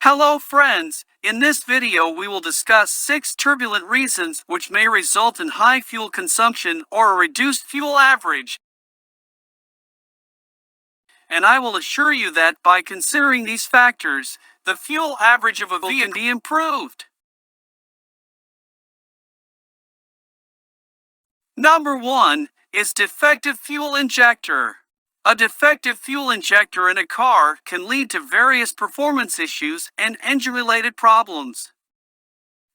Hello friends, in this video we will discuss 6 turbulent reasons which may result in high fuel consumption or a reduced fuel average. And I will assure you that by considering these factors, the fuel average of a vehicle can be improved. Number 1 is defective fuel injector. A defective fuel injector in a car can lead to various performance issues and engine-related problems.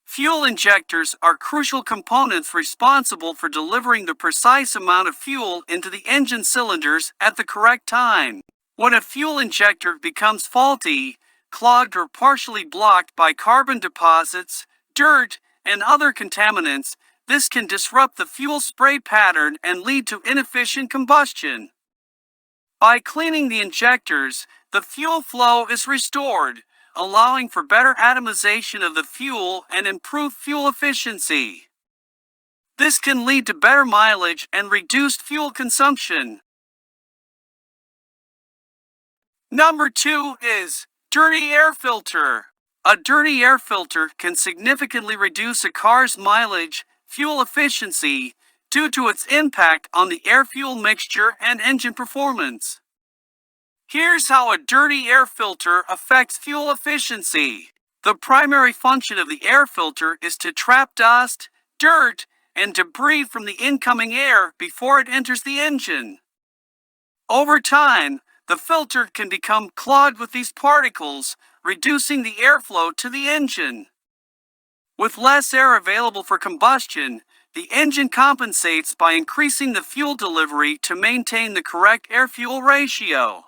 Fuel injectors are crucial components responsible for delivering the precise amount of fuel into the engine cylinders at the correct time. When a fuel injector becomes faulty, clogged or partially blocked by carbon deposits, dirt, and other contaminants, this can disrupt the fuel spray pattern and lead to inefficient combustion. By cleaning the injectors, the fuel flow is restored, allowing for better atomization of the fuel and improved fuel efficiency. This can lead to better mileage and reduced fuel consumption. Number 2 is dirty air filter. A dirty air filter can significantly reduce a car's mileage, fuel efficiency, due to its impact on the air-fuel mixture and engine performance. Here's how a dirty air filter affects fuel efficiency. The primary function of the air filter is to trap dust, dirt, and debris from the incoming air before it enters the engine. Over time, the filter can become clogged with these particles, reducing the airflow to the engine. With less air available for combustion, the engine compensates by increasing the fuel delivery to maintain the correct air-fuel ratio.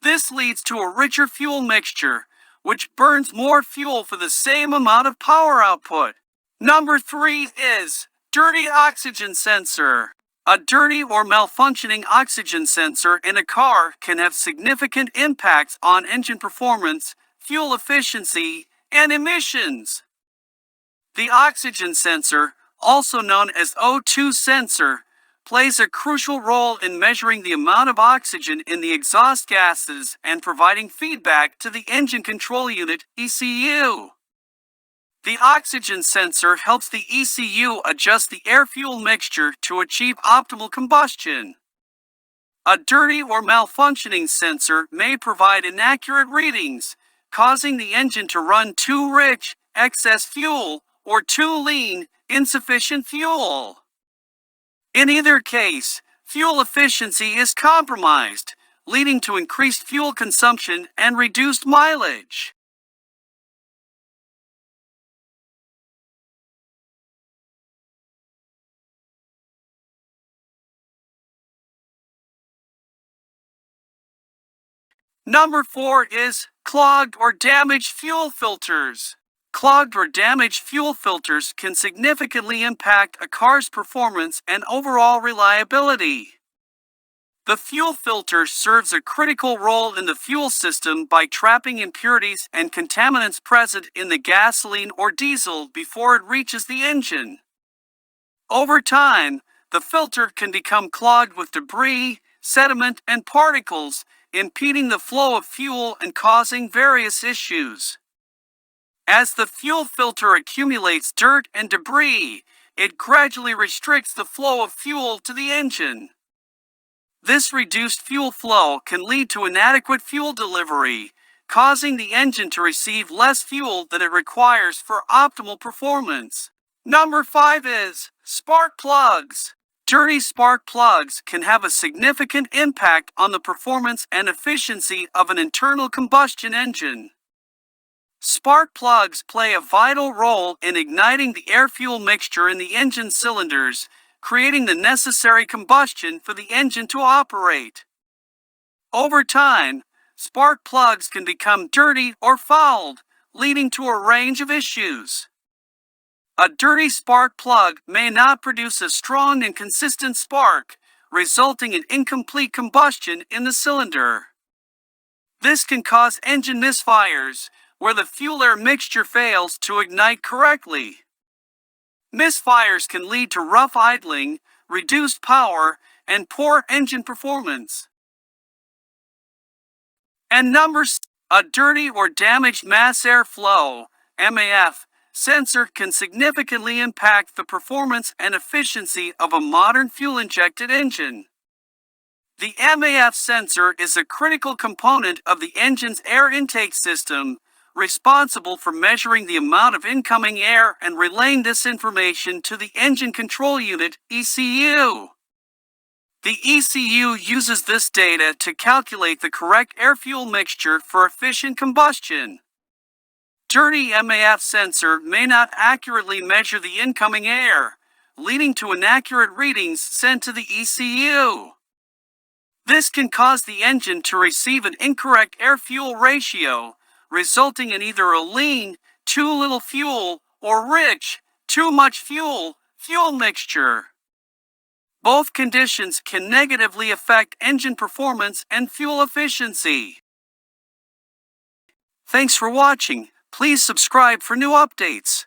This leads to a richer fuel mixture, which burns more fuel for the same amount of power output. Number 3 is dirty oxygen sensor. A dirty or malfunctioning oxygen sensor in a car can have significant impacts on engine performance, fuel efficiency, and emissions. The oxygen sensor, also known as O2 sensor, plays a crucial role in measuring the amount of oxygen in the exhaust gases and providing feedback to the engine control unit, ECU. The oxygen sensor helps the ECU adjust the air-fuel mixture to achieve optimal combustion. A dirty or malfunctioning sensor may provide inaccurate readings, causing the engine to run too rich, excess fuel, or too lean, insufficient fuel. In either case, fuel efficiency is compromised, leading to increased fuel consumption and reduced mileage. Number 4 is clogged or damaged fuel filters. Clogged or damaged fuel filters can significantly impact a car's performance and overall reliability. The fuel filter serves a critical role in the fuel system by trapping impurities and contaminants present in the gasoline or diesel before it reaches the engine. Over time, the filter can become clogged with debris, sediment, and particles, impeding the flow of fuel and causing various issues. As the fuel filter accumulates dirt and debris, it gradually restricts the flow of fuel to the engine. This reduced fuel flow can lead to inadequate fuel delivery, causing the engine to receive less fuel than it requires for optimal performance. Number 5 is spark plugs. Dirty spark plugs can have a significant impact on the performance and efficiency of an internal combustion engine. Spark plugs play a vital role in igniting the air-fuel mixture in the engine cylinders, creating the necessary combustion for the engine to operate. Over time, spark plugs can become dirty or fouled, leading to a range of issues. A dirty spark plug may not produce a strong and consistent spark, resulting in incomplete combustion in the cylinder. This can cause engine misfires, where the fuel-air mixture fails to ignite correctly. Misfires can lead to rough idling, reduced power, and poor engine performance. And number 6, A dirty or damaged mass airflow (MAF) sensor can significantly impact the performance and efficiency of a modern fuel-injected engine. The MAF sensor is a critical component of the engine's air intake system, responsible for measuring the amount of incoming air and relaying this information to the Engine Control Unit (ECU). The ECU uses this data to calculate the correct air-fuel mixture for efficient combustion. Dirty MAF sensor may not accurately measure the incoming air, leading to inaccurate readings sent to the ECU. This can cause the engine to receive an incorrect air-fuel ratio, resulting in either a lean, too little fuel, or rich, too much fuel mixture. Both conditions can negatively affect engine performance and fuel efficiency. Thanks for watching. Please subscribe for new updates.